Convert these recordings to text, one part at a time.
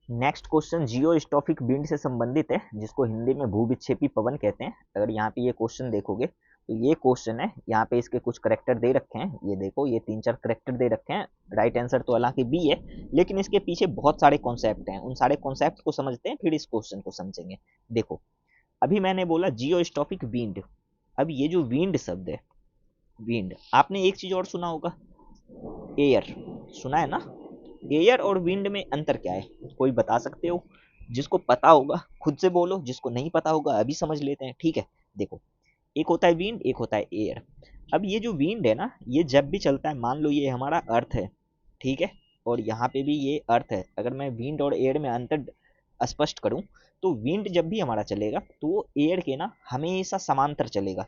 Next question जियोस्टॉफिक wind से संबंधित है, जिसको हिंदी में भूविक्षेपी पवन कहते हैं। अगर यहाँ पे ये क्वेश्चन देखोगे तो ये क्वेश्चन है, यहाँ पे इसके कुछ करेक्टर दे रखे हैं, ये देखो ये 3-4 करेक्टर दे रखे हैं। राइट आंसर तो हालांकि बी है, लेकिन इसके पीछे बहुत सारे कॉन्सेप्ट हैं, उन सारे कॉन्सेप्ट को समझते हैं फिर इस क्वेश्चन को समझेंगे। देखो अभी मैंने बोला जियोस्टॉफिक विंड। अब ये जो विंड शब्द है, विंड, आपने एक चीज और सुना होगा, एयर, सुना है ना? एयर और विंड में अंतर क्या है, कोई बता सकते हो? जिसको पता होगा खुद से बोलो, जिसको नहीं पता होगा अभी समझ लेते हैं, ठीक है? देखो, एक होता है विंड, एक होता है एयर। अब ये जो विंड है ना, ये जब भी चलता है, मान लो ये हमारा अर्थ है, ठीक है, और यहाँ पे भी ये अर्थ है। अगर मैं विंड और एयर में अंतर स्पष्ट करूं, तो विंड जब भी हमारा चलेगा तो वो एयर के ना हमेशा समांतर चलेगा।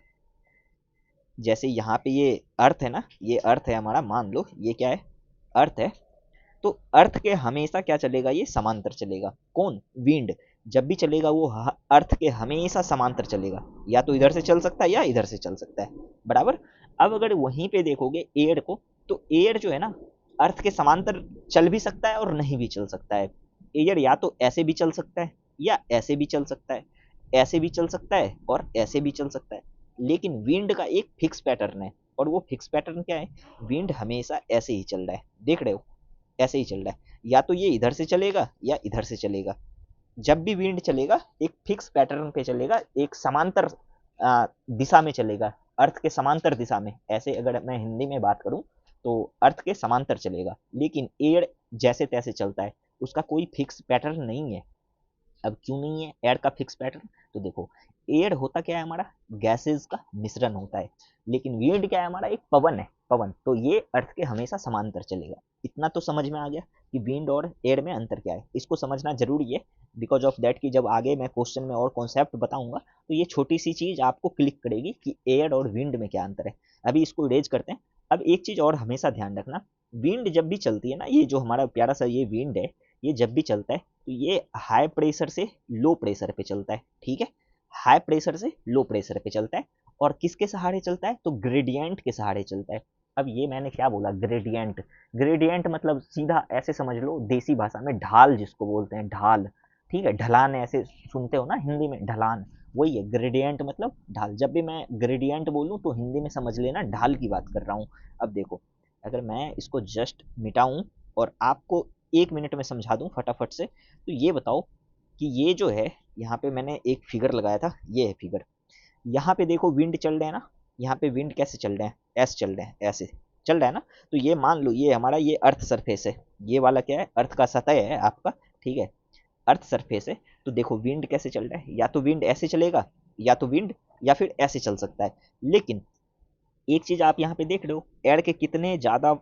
जैसे यहाँ पे ये अर्थ है ना, ये अर्थ है हमारा, मान लो ये क्या है, अर्थ है। तो अर्थ के हमेशा क्या चलेगा, ये समांतर चलेगा। कौन? विंड। जब भी चलेगा वो अर्थ के हमेशा समांतर चलेगा, या तो इधर से चल सकता है या इधर से चल सकता है, बराबर। अब अगर वहीं पे देखोगे एयर को, तो एयर जो है ना, अर्थ के समांतर चल भी सकता है और नहीं भी चल सकता है। एयर या तो ऐसे भी चल सकता है या ऐसे भी चल सकता है, ऐसे भी चल सकता है और ऐसे भी चल सकता है। लेकिन विंड का एक फिक्स पैटर्न है, और वो फिक्स पैटर्न क्या है? विंड हमेशा ऐसे ही चल रहा है, देख रहे हो, ऐसे ही चल रहा है। या तो ये इधर से चलेगा या इधर से चलेगा। जब भी विंड चलेगा एक फिक्स पैटर्न पे चलेगा, एक समांतर दिशा में चलेगा, अर्थ के समांतर दिशा में। ऐसे अगर मैं हिंदी में बात करूं तो अर्थ के समांतर चलेगा। लेकिन एयर जैसे तैसे चलता है, उसका कोई फिक्स पैटर्न नहीं है। अब क्यों नहीं है एयर का फिक्स पैटर्न? तो देखो, एयर होता क्या है हमारा, गैसेस का मिश्रण होता है। लेकिन विंड क्या है हमारा, एक पवन है, पवन। तो ये अर्थ के हमेशा समांतर चलेगा। इतना तो समझ में आ गया कि विंड और एयर में अंतर क्या है। इसको समझना जरूरी है, बिकॉज ऑफ दैट कि जब आगे मैं क्वेश्चन में और कॉन्सेप्ट बताऊंगा तो ये छोटी सी चीज आपको क्लिक करेगी कि एयर और विंड में क्या अंतर है। अभी इसको इरेज करते हैं। अब एक चीज और हमेशा ध्यान रखना, विंड जब भी चलती है ना, ये जो हमारा प्यारा सा ये विंड है, ये जब भी चलता है तो ये हाई प्रेशर से लो प्रेशर पे चलता है, ठीक है? हाई प्रेशर से लो प्रेशर पे चलता है। और किसके सहारे चलता है? तो ग्रेडियंट के सहारे चलता है। अब ये मैंने क्या बोला, ग्रेडियंट। ग्रेडियंट मतलब सीधा ऐसे समझ लो, देसी भाषा में ढाल जिसको बोलते हैं, ढाल, ठीक है? ढलान ऐसे सुनते हो ना हिंदी में, ढलान, वही है ग्रेडियंट मतलब ढाल। जब भी मैं ग्रेडियंट बोलूं तो हिंदी में समझ लेना ढाल की बात कर रहा हूं। अब देखो, अगर मैं इसको जस्ट मिटाऊं और आपको 1 मिनट में समझा दूं फटाफट से, तो ये बताओ कि ये जो है, यहाँ पे मैंने एक फिगर लगाया था, ये है फिगर। यहाँ पे देखो विंड चल रहे हैं ना, यहाँ पे विंड कैसे चल रहे हैं, ऐसे चल रहे हैं, ऐसे चल रहा है ना। तो ये मान लो ये हमारा ये अर्थ सरफेस है, ये वाला क्या है, अर्थ का सतह है आपका, ठीक है? अर्थ सरफेस है। तो देखो विंड कैसे चल रहा है, या तो विंड ऐसे चलेगा, या तो विंड या फिर ऐसे चल सकता है। लेकिन एक चीज आप यहाँ पे देख रहे हो, एयर के कितने ज्यादा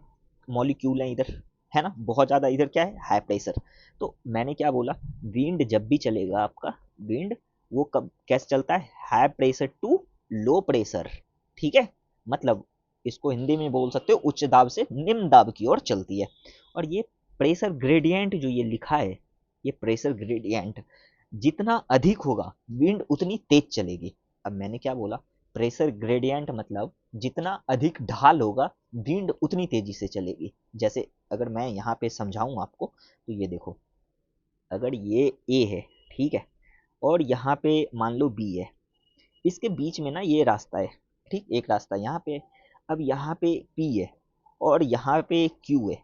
मॉलिक्यूल हैं इधर, है ना? बहुत ज्यादा। इधर क्या है, हाई प्रेशर। तो मैंने क्या बोला, विंड जब भी चलेगा आपका, विंड वो कब कैसे चलता है, high pressure to low pressure, ठीक है? मतलब इसको हिंदी में बोल सकते हो उच्च दाब से निम्न दाब की ओर चलती है। और ये प्रेशर ग्रेडियंट जो ये लिखा है, ये प्रेशर ग्रेडियंट जितना अधिक होगा विंड उतनी तेज चलेगी। अब मैंने क्या बोला, प्रेशर ग्रेडियंट मतलब जितना अधिक ढाल होगा विंड उतनी तेजी से चलेगी। जैसे अगर मैं यहाँ पे समझाऊं आपको, तो ये देखो, अगर ये ए है, ठीक है, और यहाँ पे मान लो बी है, इसके बीच में ना ये रास्ता है, ठीक, एक रास्ता यहाँ पे। अब यहाँ पे पी है और यहाँ पे क्यू है,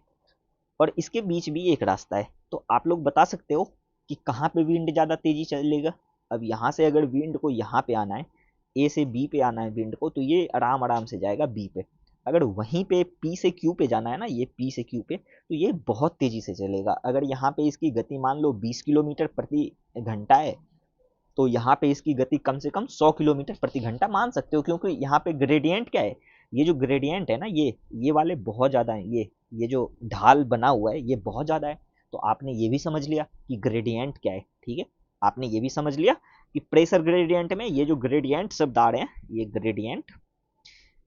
और इसके बीच भी एक रास्ता है। तो आप लोग बता सकते हो कि कहाँ पे विंड ज़्यादा तेजी चलेगा? अब यहाँ से अगर विंड को यहाँ पे आना है, ए से बी पे आना है विंड को, तो ये आराम आराम से जाएगा बी पे। अगर वहीं पे पी से क्यू पे जाना है ना, ये पी से क्यू पे, तो ये बहुत तेजी से चलेगा। अगर यहाँ पे इसकी गति मान लो 20 किलोमीटर प्रति घंटा है, तो यहाँ पे इसकी गति कम से कम 100 किलोमीटर प्रति घंटा मान सकते हो, क्योंकि यहाँ पे ग्रेडियंट क्या है, ये जो ग्रेडियंट है ना, ये वाले बहुत ज़्यादा है, ये जो ढाल बना हुआ है ये बहुत ज़्यादा है। तो आपने ये भी समझ लिया कि ग्रेडियंट क्या है, ठीक है? आपने ये भी समझ लिया कि प्रेशर ग्रेडियंट में ये जो ग्रेडियंट शब्द आ रहे हैं, ये ग्रेडियंट,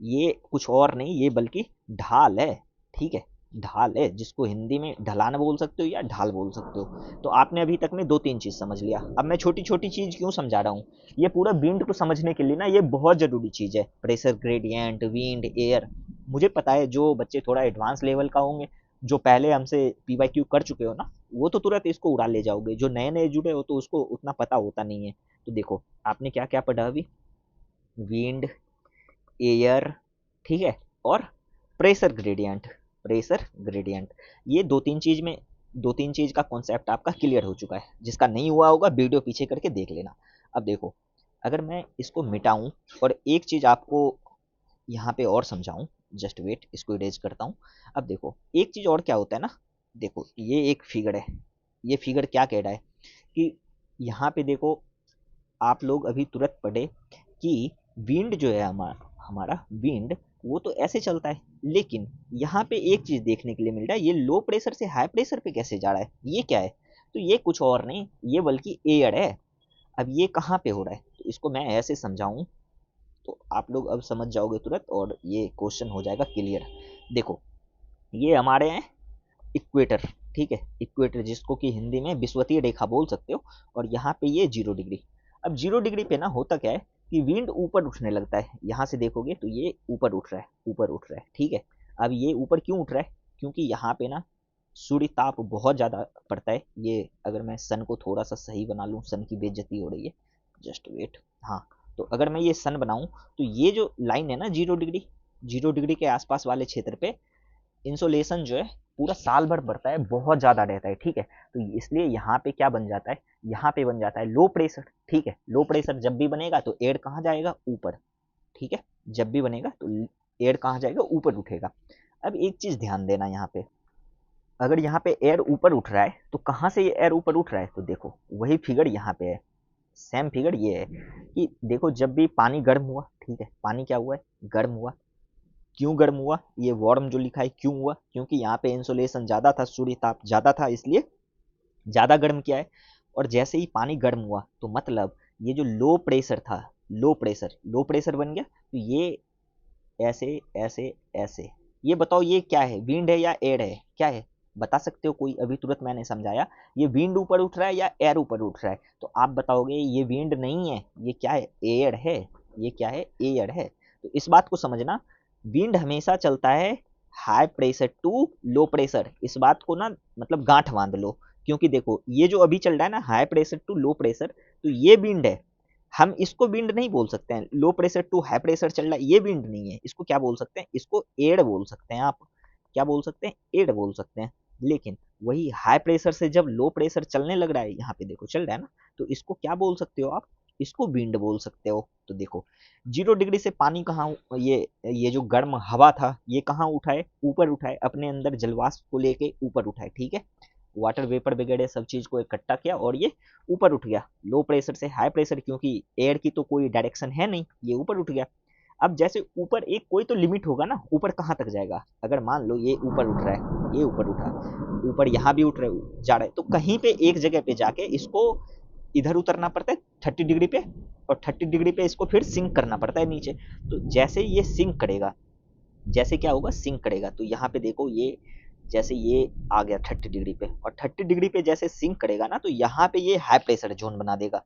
ये कुछ और नहीं, ये बल्कि ढाल है, ठीक है? ढाल है, जिसको हिंदी में ढलान बोल सकते हो या ढाल बोल सकते हो। तो आपने अभी तक में 2-3 चीज समझ लिया। अब मैं छोटी छोटी चीज क्यों समझा रहा हूँ, ये पूरा विंड को समझने के लिए ना ये बहुत जरूरी चीज है, प्रेशर ग्रेडियंट, विंड, एयर। मुझे पता है जो बच्चे थोड़ा एडवांस लेवल का होंगे जो पहले हमसे PYQ कर चुके हो ना, वो तो तुरंत इसको उड़ा ले जाओगे, जो नए नए जुड़े हो तो उसको उतना पता होता नहीं है। तो देखो आपने क्या क्या पढ़ा अभी, विंड, एयर, ठीक है, और प्रेशर ग्रेडियंट। प्रेशर ग्रेडियंट, ये दो तीन चीज का कॉन्सेप्ट आपका क्लियर हो चुका है। जिसका नहीं हुआ होगा वीडियो पीछे करके देख लेना। अब देखो, अगर मैं इसको मिटाऊं और एक चीज आपको यहाँ पे और समझाऊं, जस्ट वेट, इसको इरेज करता हूँ। अब देखो एक चीज और क्या होता है ना, देखो ये एक फिगर है, ये फिगर क्या कह रहा है कि यहाँ पे देखो, आप लोग अभी तुरंत पढ़े कि विंड जो है हमारा हमारा विंड, वो तो ऐसे चलता है, लेकिन यहाँ पे एक चीज देखने के लिए मिल रहा है, ये लो प्रेशर से हाई प्रेशर पे कैसे जा रहा है, ये क्या है? तो ये कुछ और नहीं, ये बल्कि एयर है। अब ये कहाँ पे हो रहा है, तो इसको मैं ऐसे समझाऊं तो आप लोग अब समझ जाओगे तुरंत और ये क्वेश्चन हो जाएगा क्लियर। देखो ये हमारे हैं इक्वेटर, ठीक है, इक्वेटर जिसको कि हिंदी में विषुवतीय रेखा बोल सकते हो, और यहाँ पे ये 0 डिग्री। अब 0 डिग्री पे ना होता क्या है कि विंड ऊपर उठने लगता है, यहाँ से देखोगे तो ये ऊपर उठ रहा है, ऊपर उठ रहा है, ठीक है। अब ये ऊपर क्यों उठ रहा है, क्योंकि यहाँ पे ना सूर्य ताप बहुत ज़्यादा पड़ता है। ये अगर मैं सन को थोड़ा सा सही बना लूँ, सन की बेइज्जती हो रही है, जस्ट वेट, हाँ। तो अगर मैं ये सन बनाऊँ तो ये जो लाइन है ना 0 डिग्री, 0 डिग्री के आसपास वाले क्षेत्र पे इंसोलेशन जो है पूरा साल भर बढ़ता है, बहुत ज़्यादा रहता है, ठीक है। तो इसलिए यहाँ पे क्या बन जाता है, यहाँ पे बन जाता है लो प्रेशर, ठीक है। लो प्रेशर जब भी बनेगा तो एयर कहाँ जाएगा, ऊपर, ठीक है। जब भी बनेगा तो एयर कहाँ जाएगा, ऊपर उठेगा। अब एक चीज़ ध्यान देना यहाँ पे, अगर यहाँ पे एयर ऊपर उठ रहा है तो कहाँ से ये एयर ऊपर उठ रहा है, तो देखो वही फिगर यहाँ पे है, सेम फिगर ये है कि देखो जब भी पानी गर्म हुआ, ठीक है, पानी क्या हुआ है, गर्म हुआ। क्यों गर्म हुआ, ये वार्म जो लिखा है क्यों हुआ, क्योंकि यहाँ पे इंसोलेशन ज़्यादा था, सूर्य ताप ज़्यादा था, इसलिए ज़्यादा गर्म किया है। और जैसे ही पानी गर्म हुआ तो मतलब ये जो लो प्रेशर था, लो प्रेशर बन गया, तो ये ऐसे ऐसे ऐसे, ये बताओ ये क्या है, विंड है या एयर है, क्या है, बता सकते हो कोई? अभी तुरंत मैंने समझाया, ये विंड ऊपर उठ रहा है या एयर ऊपर उठ रहा है, तो आप बताओगे ये विंड नहीं है, ये क्या है, एयर है। ये क्या है, एयर है। तो इस बात को समझना, विंड हमेशा चलता है high pressure to low pressure, इस बात को ना मतलब गांठ बांध लो। क्योंकि देखो ये जो अभी चल रहा है ना high pressure to low pressure, तो ये विंड है, हम इसको विंड नहीं बोल सकते हैं। Low pressure to high pressure चल रहा है, ये विंड नहीं है, इसको क्या बोल सकते हैं, इसको एयर बोल सकते हैं। आप क्या बोल सकते हैं, एयर बोल सकते हैं। लेकिन वही हाई प्रेशर से जब लो प्रेशर चलने लग रहा है, यहाँ पे देखो चल रहा है ना, तो इसको क्या बोल सकते हो आप, इसको विंड बोल सकते हो। तो देखो 0 डिग्री से पानी कहाँ, ये जो गर्म हवा था ये कहाँ उठाए, ऊपर उठाए, अपने अंदर जलवाष्प को लेके ऊपर उठाए, ठीक है। वाटर वेपर वगैरह सब चीज को इकट्ठा किया और ये ऊपर उठ गया, लो प्रेशर से हाई प्रेशर, क्योंकि एयर की तो कोई डायरेक्शन है नहीं, ये ऊपर उठ गया। अब जैसे ऊपर एक कोई तो लिमिट होगा ना, ऊपर कहाँ तक जाएगा, अगर मान लो ये ऊपर उठ रहा है, ये ऊपर उठा, ऊपर यहाँ भी उठ रहा जा रहा है, तो कहीं पे एक जगह पे जाके इसको इधर उतरना पड़ता है 30 डिग्री पे, और 30 डिग्री पे इसको फिर सिंक करना पड़ता है नीचे। तो जैसे ये सिंक करेगा, जैसे क्या होगा, सिंक करेगा, तो यहाँ पे देखो ये जैसे ये आ गया 30 डिग्री पे, और 30 डिग्री पे जैसे सिंक करेगा ना, तो यहाँ पे ये हाई प्रेशर जोन बना देगा।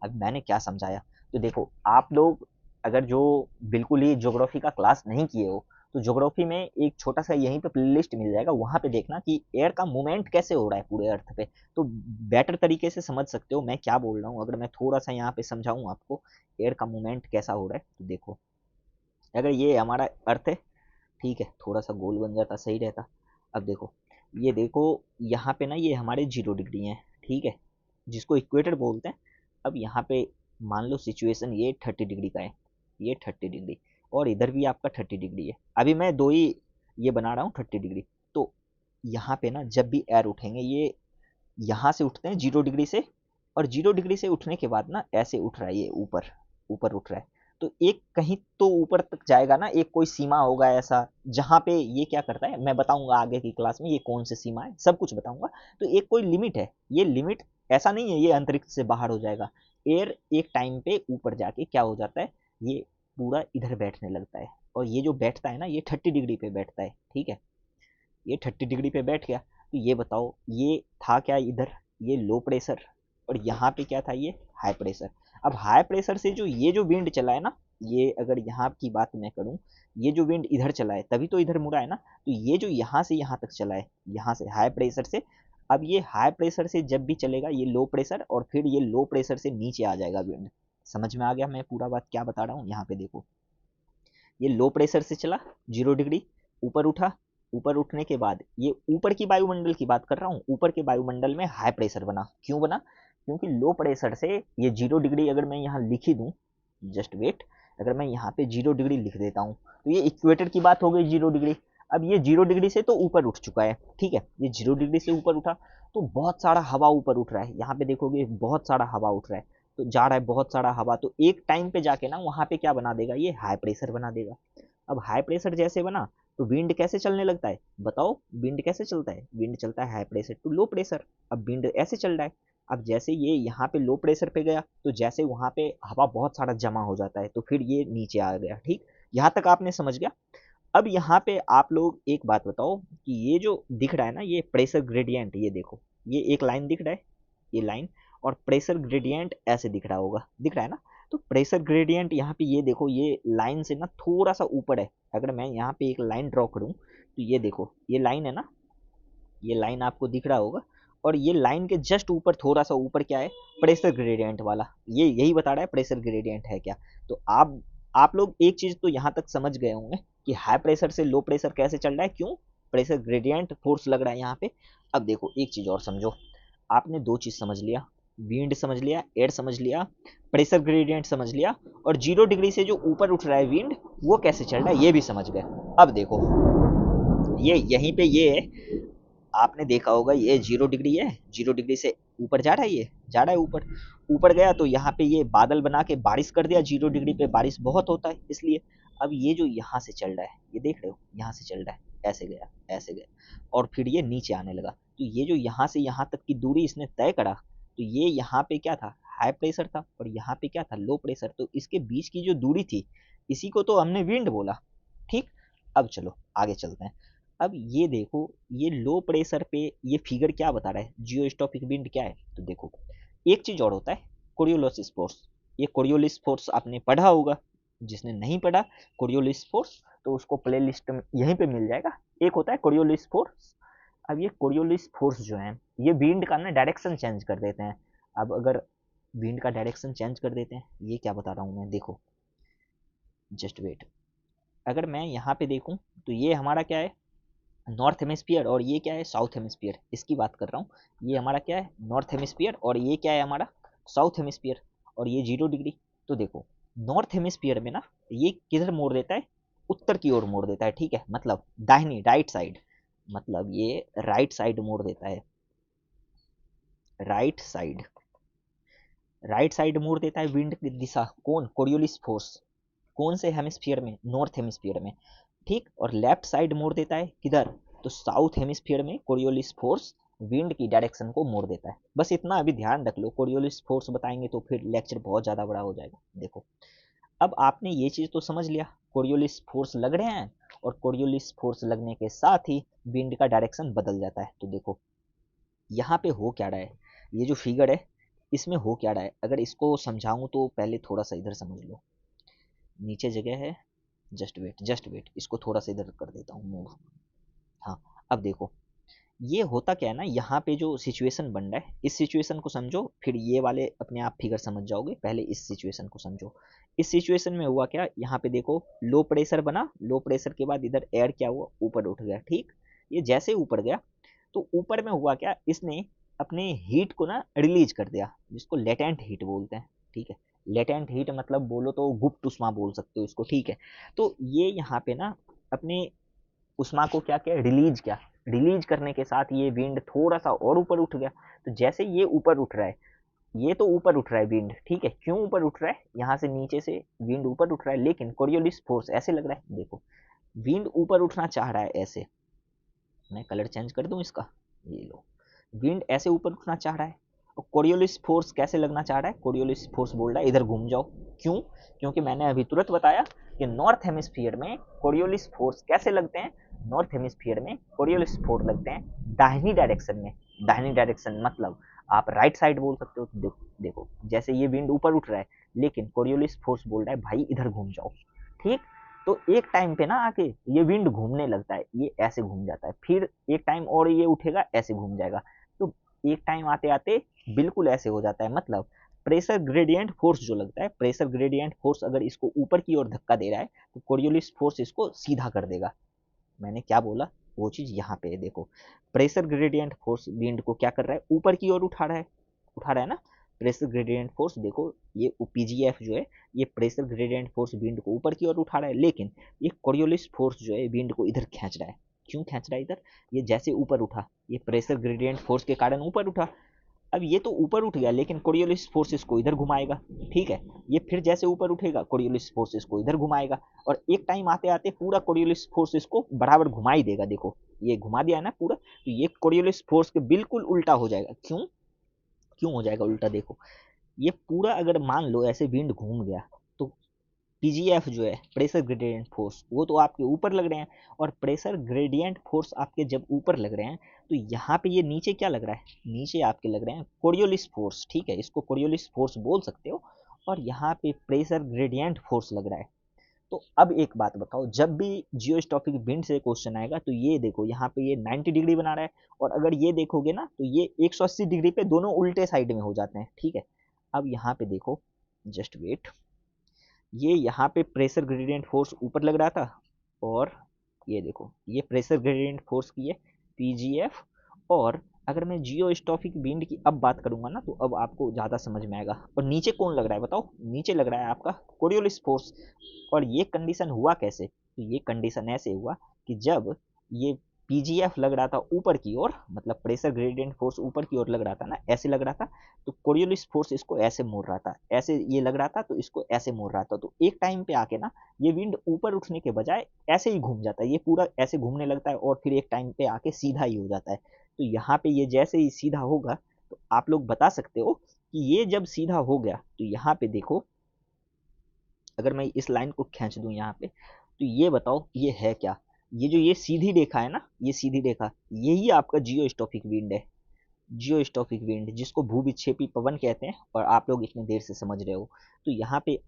अब मैंने क्या समझाया, तो देखो आप लोग अगर जो बिल्कुल ही ज्योग्राफी का क्लास नहीं किए हो, तो ज्योग्राफी में एक छोटा सा यहीं पे प्लेलिस्ट मिल जाएगा, वहां पे देखना कि एयर का मूवमेंट कैसे हो रहा है पूरे अर्थ पे, तो बेटर तरीके से समझ सकते हो मैं क्या बोल रहा हूँ। अगर मैं थोड़ा सा यहाँ पे समझाऊँ आपको एयर का मूवमेंट कैसा हो रहा है, तो देखो अगर ये हमारा अर्थ है, ठीक है, थोड़ा सा गोल बन जाता सही रहता। अब देखो ये देखो, यहाँ पे ना ये हमारे 0 डिग्री हैं, ठीक है, जिसको इक्वेटर बोलते हैं। अब यहाँ पे मान लो सिचुएशन ये 30 डिग्री का है, ये 30 डिग्री, और इधर भी आपका 30 डिग्री है। अभी मैं दो ही ये बना रहा हूँ 30 डिग्री। तो यहाँ पे ना जब भी एयर उठेंगे, ये यहाँ से उठते हैं 0 डिग्री से, और 0 डिग्री से उठने के बाद ना ऐसे उठ रहा है, ये ऊपर ऊपर उठ रहा है। तो एक कहीं तो ऊपर तक जाएगा ना, एक कोई सीमा होगा ऐसा जहां पे ये क्या करता है, मैं बताऊंगा आगे की क्लास में ये कौन सी सीमा है, सब कुछ बताऊंगा। तो एक कोई लिमिट है, ये लिमिट ऐसा नहीं है ये अंतरिक्ष से बाहर हो जाएगा। एयर एक टाइम पे ऊपर जाके क्या हो जाता है, ये पूरा इधर बैठने लगता है, और ये जो बैठता है ना ये 30 डिग्री पे बैठता है, ठीक है। ये 30 डिग्री पे बैठ गया, तो ये बताओ ये था क्या इधर, ये लो प्रेशर, और यहाँ पे क्या था, ये हाई प्रेशर। अब हाई प्रेशर से जो ये जो विंड चला है ना, ये अगर यहाँ की बात मैं करूँ, ये जो विंड इधर चला है तभी तो इधर मुड़ा है ना, तो ये जो यहाँ से यहाँ तक चला है, यहाँ से हाई प्रेशर से, अब ये हाई प्रेशर से जब भी चलेगा ये लो प्रेशर, और फिर ये लो प्रेशर से नीचे आ जाएगा विंड। समझ में आ गया मैं पूरा बात क्या बता रहा हूँ? यहाँ पे देखो, ये लो प्रेशर से चला 0 डिग्री, ऊपर उठा, ऊपर उठने के बाद ये ऊपर की वायुमंडल की बात कर रहा हूँ, ऊपर के वायुमंडल में हाई प्रेशर बना। क्यों बना? क्योंकि लो प्रेशर से ये 0 डिग्री अगर मैं यहाँ लिख ही दूँ, जस्ट वेट, अगर मैं यहाँ पे 0 डिग्री लिख देता हूँ तो ये इक्वेटर की बात हो गई 0 डिग्री। अब ये 0 डिग्री से तो ऊपर उठ चुका है, ठीक है, ये 0 डिग्री से ऊपर उठा तो बहुत सारा हवा ऊपर उठ रहा है, यहाँ पे देखोगे बहुत सारा हवा उठ रहा है, तो जा रहा है बहुत सारा हवा, तो एक टाइम पे जाके ना वहाँ पे क्या बना देगा, ये हाई प्रेशर बना देगा। अब हाई प्रेशर जैसे बना तो विंड कैसे चलने लगता है? बताओ, विंड कैसे चलता है? विंड चलता है high pressure to low pressure. अब विंड ऐसे चल रहा है, अब जैसे ये यहाँ पे लो प्रेशर पे गया तो जैसे वहाँ पे हवा बहुत सारा जमा हो जाता है तो फिर ये नीचे आ गया। ठीक, यहाँ तक आपने समझ गया? अब यहाँ पे आप लोग एक बात बताओ कि ये जो दिख रहा है ना, ये प्रेशर ग्रेडियंट, ये देखो, ये एक लाइन दिख रहा है, ये लाइन, और प्रेशर ग्रेडियंट ऐसे दिख रहा होगा, दिख रहा है ना? तो प्रेशर ग्रेडियंट यहाँ पे ये देखो, ये लाइन से ना थोड़ा सा ऊपर है। अगर मैं यहाँ पे एक लाइन ड्रॉ करूँ तो ये देखो, ये लाइन है ना, ये लाइन आपको दिख रहा होगा, और ये लाइन के जस्ट ऊपर, थोड़ा सा ऊपर क्या है? प्रेशर ग्रेडियंट वाला, ये यही बता रहा है प्रेशर ग्रेडियंट है क्या। तो आप लोग एक चीज तो यहाँ तक समझ गए होंगे कि हाई प्रेशर से लो प्रेशर कैसे चल रहा है, क्यों? प्रेशर ग्रेडियंट फोर्स लग रहा है यहाँ पे। अब देखो एक चीज और समझो, आपने दो चीज समझ लिया, विंड समझ लिया, एयर समझ लिया, प्रेशर ग्रेडियंट समझ लिया, और 0 डिग्री से जो ऊपर उठ रहा है विंड वो कैसे चल रहा है ये भी समझ गए। अब देखो, ये यहीं पे ये आपने देखा होगा, ये 0 डिग्री है, 0 डिग्री से ऊपर जा रहा है, ये जा रहा है ऊपर, ऊपर गया तो यहाँ पे ये बादल बना के बारिश कर दिया, 0 डिग्री पे बारिश बहुत होता है इसलिए। अब ये जो यहाँ से चल रहा है, ये देख रहे हो, यहाँ से चल रहा है, ऐसे गया, ऐसे गया, और फिर ये नीचे आने लगा, तो ये जो यहाँ से यहाँ तक की दूरी इसने तय करा, तो ये यहाँ पे क्या था? हाई प्रेशर था, और यहाँ पे क्या था? लो प्रेशर। तो इसके बीच की जो दूरी थी, इसी को तो हमने विंड बोला। ठीक, अब चलो आगे चलते हैं। अब ये देखो, ये लो प्रेशर पे ये फिगर क्या बता रहा है, जियोस्टॉपिक विंड क्या है? तो देखो, एक चीज और होता है, कोरियोलिस फोर्स। ये कोरियोलिस फोर्स आपने पढ़ा होगा, जिसने नहीं पढ़ा कोरियोलिस फोर्स तो उसको प्ले लिस्ट में यहीं पे मिल जाएगा। एक होता है कोरियोलिस फोर्स। अब ये कोरियोलिस फोर्स जो है, ये विंड का ना डायरेक्शन चेंज कर देते हैं। अब अगर विंड का डायरेक्शन चेंज कर देते हैं, ये क्या बता रहा हूँ मैं, देखो, जस्ट वेट, अगर मैं यहाँ पे देखूँ तो ये हमारा क्या है? नॉर्थ हेमिस्फीयर, और ये क्या है? South hemisphere. इसकी बात कर रहा हूँ, ये हमारा क्या है? नॉर्थ हेमिस्फीयर, और ये क्या है हमारा? साउथ हेमिस्फीयर, और ये 0 डिग्री। तो देखो, नॉर्थ हेमिस्फीयर में ना ये किधर मोड़ देता है? उत्तर की ओर मोड़ देता है, ठीक है, मतलब दाहिनी, राइट साइड, मतलब ये राइट साइड मोड़ देता है, राइट साइड, राइट साइड मोड़ देता है विंड की दिशा। कौन? Coriolis force. कौन से हेमिस्फीयर में? नॉर्थ हेमिस्फीयर में। ठीक, और लेफ्ट साइड मोड़ देता है किधर? तो साउथ हेमिस्फीयर में कोरियोलिस फोर्स विंड की डायरेक्शन को मोड़ देता है। बस इतना अभी ध्यान रख लो, कोरियोलिस फोर्स बताएंगे तो फिर लेक्चर बहुत ज़्यादा बड़ा हो जाएगा। देखो, अब आपने ये चीज़ तो समझ लिया, कोरियोलिस फोर्स लग रहे हैं, और कोरियोलिस फोर्स लगने के साथ ही विंड का डायरेक्शन बदल जाता है। तो देखो, यहाँ पे हो क्या रहा है, ये जो फिगर है इसमें हो क्या रहा है, अगर इसको समझाऊं तो पहले थोड़ा सा इधर समझ लो, नीचे जगह है, जस्ट वेट, जस्ट वेट, इसको थोड़ा सा इधर कर देता हूँ मूव। हाँ, अब देखो, ये होता क्या है ना, यहाँ पे जो सिचुएशन बन रहा है, इस सिचुएशन को समझो, फिर ये वाले अपने आप फिगर समझ जाओगे। पहले इस सिचुएशन को समझो। इस सिचुएशन में हुआ क्या, यहाँ पे देखो, लो प्रेशर बना, लो प्रेशर के बाद इधर एयर क्या हुआ? ऊपर उठ गया। ठीक, ये जैसे ऊपर गया तो ऊपर में हुआ क्या, इसने अपने हीट को ना रिलीज कर दिया, जिसको लेटेंट हीट बोलते हैं। ठीक है, लेटेंट हीट मतलब बोलो तो गुप्त उष्मा बोल सकते हो इसको। ठीक है, तो ये यहाँ पे ना अपने उष्मा को क्या किया? रिलीज किया। रिलीज करने के साथ ये विंड थोड़ा सा और ऊपर उठ गया। तो जैसे ये ऊपर उठ रहा है, ये तो ऊपर उठ रहा है विंड, ठीक है, क्यों ऊपर उठ रहा है? यहाँ से नीचे से विंड ऊपर उठ रहा है, लेकिन कोरियोलिस फोर्स ऐसे लग रहा है, देखो, विंड ऊपर उठना चाह रहा है ऐसे, मैं कलर चेंज कर दूं इसका, ये लो, विंड ऐसे ऊपर उठना चाह रहा है, और कोरियोलिस फोर्स कैसे लगना चाह रहा है? कोरियोलिस फोर्स बोल रहा है इधर घूम जाओ। क्यों? क्योंकि मैंने अभी तुरंत बताया कि नॉर्थ हेमिस्फीयर में कोरियोलिस फोर्स कैसे लगते हैं? नॉर्थ हेमिस्फीयर में कोरियोलिस फोर्स लगते हैं दाहिनी डायरेक्शन में। दाहिनी डायरेक्शन मतलब आप राइट साइड बोल सकते हो। देखो, जैसे ये विंड ऊपर उठ रहा है, लेकिन कोरियोलिस फोर्स बोल रहा है भाई इधर घूम जाओ, ठीक। तो एक टाइम पे ना आके ये विंड घूमने लगता है, ये ऐसे घूम जाता है, फिर एक टाइम और ये उठेगा ऐसे घूम जाएगा। तो एक टाइम आते आते बिल्कुल ऐसे हो जाता है। मतलब प्रेशर ग्रेडियंट फोर्स जो लगता है, प्रेशर ग्रेडियंट फोर्स अगर इसको ऊपर की ओर धक्का दे रहा है तो कोरियोलिस फोर्स इसको सीधा कर देगा। मैंने क्या बोला, वो चीज यहाँ पे है। देखो प्रेशर ग्रेडियंट फोर्स विंड को क्या कर रहा है, ऊपर की ओर उठा रहा है, उठा रहा है ना। प्रेशर ग्रेडियंट फोर्स देखो, ये पीजीएफ जो है ये प्रेशर ग्रेडियंट फोर्स विंड को ऊपर की ओर उठा रहा है, लेकिन ये कोरियोलिस फोर्स जो है विंड को इधर खींच रहा है। क्यों खींच रहा है इधर, ये जैसे ऊपर उठा, ये प्रेशर ग्रेडियंट फोर्स के कारण ऊपर उठा। अब ये तो ऊपर उठ गया, लेकिन कोरियोलिस फोर्स इसको इधर घुमाएगा, ठीक है। ये फिर जैसे ऊपर उठेगा कोरियोलिस फोर्स इसको इधर घुमाएगा, और एक टाइम आते आते पूरा कोरियोलिस फोर्स इसको बराबर घुमा ही देगा। देखो ये घुमा दिया है ना पूरा, तो ये कोरियोलिस फोर्स के बिल्कुल उल्टा हो जाएगा। क्यों क्यों हो जाएगा उल्टा, देखो ये पूरा अगर मान लो ऐसे विंड घूम गया तो पीजीएफ जो है प्रेशर ग्रेडियंट फोर्स वो तो आपके ऊपर लग रहे हैं, और प्रेशर ग्रेडियंट फोर्स आपके जब ऊपर लग रहे हैं तो यहाँ पे ये नीचे क्या लग रहा है, नीचे आपके लग रहे हैं कोरियोलिस फोर्स, ठीक है, इसको कोरियोलिस फोर्स बोल सकते हो। और यहाँ पे प्रेशर ग्रेडियंट फोर्स लग रहा है। तो अब एक बात बताओ, जब भी जियोस्टॉपिक विंड से क्वेश्चन आएगा तो ये देखो यहाँ पे ये 90 डिग्री बना रहा है, और अगर ये देखोगे ना तो ये 180 डिग्री पे दोनों उल्टे साइड में हो जाते हैं, ठीक है। अब यहाँ पे देखो, जस्ट वेट, ये यहाँ पे प्रेशर ग्रेडियंट फोर्स ऊपर लग रहा था, और ये देखो ये प्रेशर ग्रेडियंट फोर्स की है पीजीएफ। और अगर मैं जियो स्टॉफिक विंड की अब बात करूंगा ना तो अब आपको ज़्यादा समझ में आएगा। और नीचे कौन लग रहा है बताओ, नीचे लग रहा है आपका कोरियोलिस फोर्स। और ये कंडीशन हुआ कैसे, तो ये कंडीशन ऐसे हुआ कि जब ये पीजीएफ लग रहा था ऊपर की ओर, मतलब प्रेशर ग्रेडियंट फोर्स ऊपर की ओर लग रहा था ना, ऐसे लग रहा था, तो कोरियोलिस फोर्स इसको ऐसे मोड़ रहा था, ऐसे ये लग रहा था तो इसको ऐसे मोड़ रहा था। तो एक टाइम पे आके ना ये विंड ऊपर उठने के बजाय ऐसे ही घूम जाता है, ये पूरा ऐसे घूमने लगता है, और फिर एक टाइम पे आके सीधा ही हो जाता है। तो यहाँ पे ये जैसे ही सीधा होगा तो आप लोग बता सकते हो कि ये जब सीधा हो गया तो यहाँ पे देखो, अगर मैं इस लाइन को खींच दूं यहाँ पे, तो ये बताओ ये है क्या, ये जो ये सीधी रेखा है ना, ये सीधी रेखा, यही आपका जियोस्टॉपिक विंड है। जियोस्टॉपिक विंड जिसको भूविक्षेपी पवन कहते हैं, और आप लोग इतने देर से समझ रहे हो। तो यहाँ पे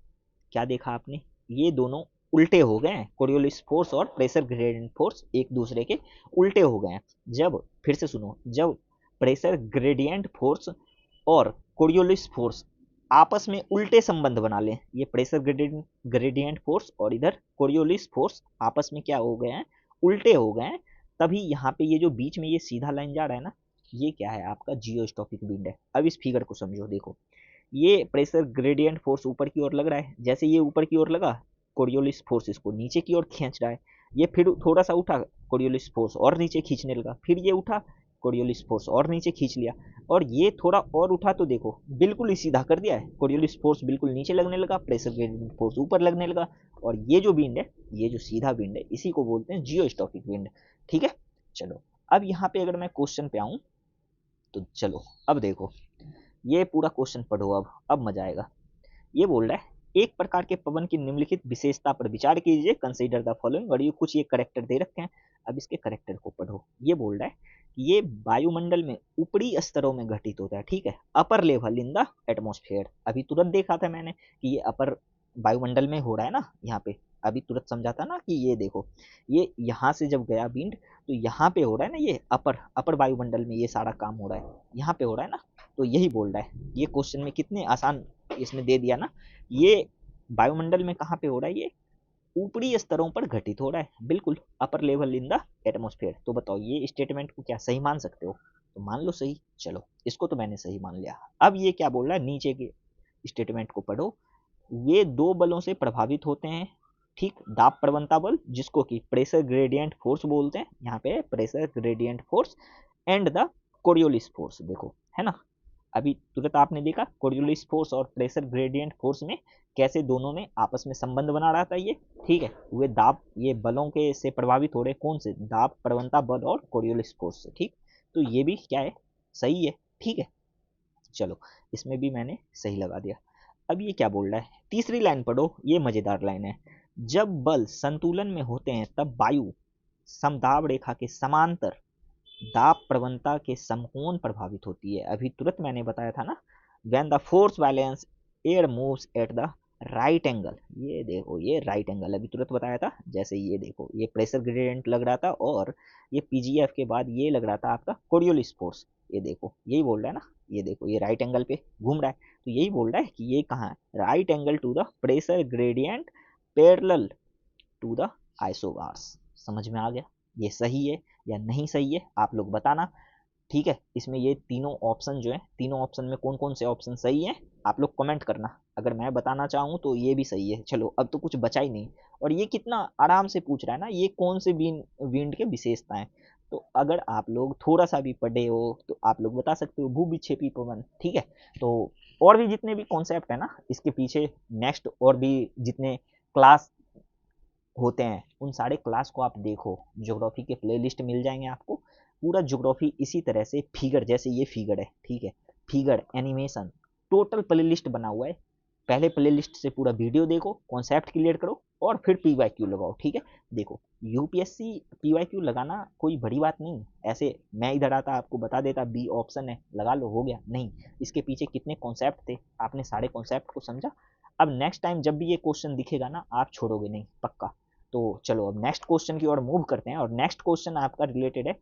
क्या देखा आपने, ये दोनों उल्टे हो गए हैं, कोरियोलिस फोर्स और प्रेशर ग्रेडियंट फोर्स एक दूसरे के उल्टे हो गए हैं। जब, फिर से सुनो, जब प्रेशर ग्रेडियंट फोर्स और कोरियोलिस फोर्स आपस में उल्टे संबंध बना लें, ये प्रेशर ग्रेडियंट फोर्स और इधर कोरियोलिस फोर्स आपस में क्या हो गए हैं, उल्टे हो गए हैं, तभी यहाँ पे ये जो बीच में ये सीधा लाइन जा रहा है ना, ये क्या है आपका जियोस्टॉपिक विंड है। अब इस फिगर को समझो, देखो ये प्रेशर ग्रेडियंट फोर्स ऊपर की ओर लग रहा है, जैसे ये ऊपर की ओर लगा कोरियोलिस फोर्स इसको नीचे की ओर खींच रहा है। ये फिर थोड़ा सा उठा, कोरियोलिस फोर्स और नीचे खींचने लगा, फिर ये उठा, कोरियोलिस फोर्स और नीचे खींच लिया, और ये थोड़ा और उठा तो देखो बिल्कुल ही सीधा कर दिया है, कोरियोलिस फोर्स बिल्कुल नीचे लगने लगा, प्रेशर ग्रेडियंट फोर्स ऊपर लगने लगा। और ये जो विंड है, ये जो सीधा विंड है, इसी को बोलते हैं जियोस्टॉपिक विंड, ठीक है। चलो अब यहाँ पे अगर मैं क्वेश्चन पे आऊं तो चलो अब देखो, ये पूरा क्वेश्चन पढ़ो, अब मजा आएगा। ये बोल रहा है एक प्रकार के पवन की निम्नलिखित विशेषता पर विचार कीजिए, कंसीडर द फॉलोइंग, और ये कुछ ये करेक्टर दे रखे हैं। अब इसके करेक्टर को पढ़ो। ये बोल रहा है कि ये वायुमंडल में ऊपरी स्तरों में घटित होता है, ठीक है, upper level in the atmosphere. अभी तुरंत देखा था मैंने कि ये अपर वायुमंडल में हो रहा है ना, यहाँ पे अभी तुरंत समझा था ना कि ये देखो, ये यहाँ से जब गया विंड तो यहाँ पे हो रहा है ना, ये अपर अपर वायुमंडल में ये सारा काम हो रहा है, यहाँ पे हो रहा है ना। तो यही बोल रहा है, ये क्वेश्चन में कितने आसान इसमें दे दिया ना। ये वायुमंडल में कहाँ पे हो रहा है, ये ऊपरी स्तरों पर घटित हो रहा है, बिल्कुल upper level in the atmosphere. तो बताओ ये स्टेटमेंट को क्या सही मान सकते हो, तो मान लो सही। चलो इसको तो मैंने सही मान लिया। अब ये क्या बोल रहा है, नीचे के स्टेटमेंट को पढ़ो। वे दो बलों से प्रभावित होते हैं, ठीक, दाब प्रवणता बल जिसको कि प्रेशर ग्रेडियंट फोर्स बोलते हैं, यहाँ पे pressure gradient force, and the Coriolis force, देखो है ना। अभी तुरंत आपने देखा कोरियोलिस फोर्स और प्रेशर ग्रेडियंट फोर्स में कैसे दोनों में आपस में संबंध बना रहा था ये, ठीक है। वे दाब, ये बलों के से प्रभावित हो रहे, कौन से, दाब प्रवणता बल और कोरियोलिस फोर्स से, ठीक। तो ये भी क्या है, सही है, ठीक है। चलो इसमें भी मैंने सही लगा दिया। अब ये क्या बोल रहा है, तीसरी लाइन पढ़ो, ये मजेदार लाइन है। जब बल संतुलन में होते हैं तब वायु समदाब रेखा के समांतर दाब प्रवणता के समकोण प्रभावित होती है। अभी तुरंत मैंने बताया था ना, when the force balance air moves at the right angle. ये देखो ये राइट एंगल अभी तुरंत बताया था। जैसे ये देखो ये प्रेशर ग्रेडियंट लग रहा था और ये पीजीएफ के बाद ये लग रहा था आपका कोरियोलिस फोर्स। ये देखो यही बोल रहा है ना, ये देखो ये राइट एंगल पे घूम रहा है, तो यही बोल रहा है कि ये कहाँ है, right angle to the pressure gradient parallel to the isobars. समझ में आ गया? ये सही है या नहीं सही है आप लोग बताना। ठीक है, इसमें ये तीनों ऑप्शन जो है, तीनों ऑप्शन में कौन कौन से ऑप्शन सही हैं आप लोग कमेंट करना। अगर मैं बताना चाहूँ तो ये भी सही है। चलो अब तो कुछ बचा ही नहीं। और ये कितना आराम से पूछ रहा है ना, ये कौन से विंड के विशेषताएं। तो अगर आप लोग थोड़ा सा भी पढ़े हो तो आप लोग बता सकते हो भूविक्षेपी पवन। ठीक है, तो और भी जितने भी कॉन्सेप्ट है ना इसके पीछे, नेक्स्ट और भी जितने क्लास होते हैं उन सारे क्लास को आप देखो, ज्योग्राफी के प्लेलिस्ट मिल जाएंगे आपको। पूरा ज्योग्राफी इसी तरह से फिगर, जैसे ये फिगर है, ठीक है, फिगर एनिमेशन टोटल प्लेलिस्ट बना हुआ है। पहले प्लेलिस्ट से पूरा वीडियो देखो, कॉन्सेप्ट क्लियर करो और फिर पीवाईक्यू लगाओ। ठीक है, देखो यूपीएससी पीवाईक्यू लगाना कोई बड़ी बात नहीं। ऐसे मैं इधर आता आपको बता देता बी ऑप्शन है लगा लो हो गया, नहीं। इसके पीछे कितने कॉन्सेप्ट थे, आपने सारे कॉन्सेप्ट को समझा। अब नेक्स्ट टाइम जब भी ये क्वेश्चन दिखेगा ना आप छोड़ोगे नहीं, पक्का। तो चलो अब नेक्स्ट क्वेश्चन की ओर मूव करते हैं और नेक्स्ट क्वेश्चन आपका रिलेटेड है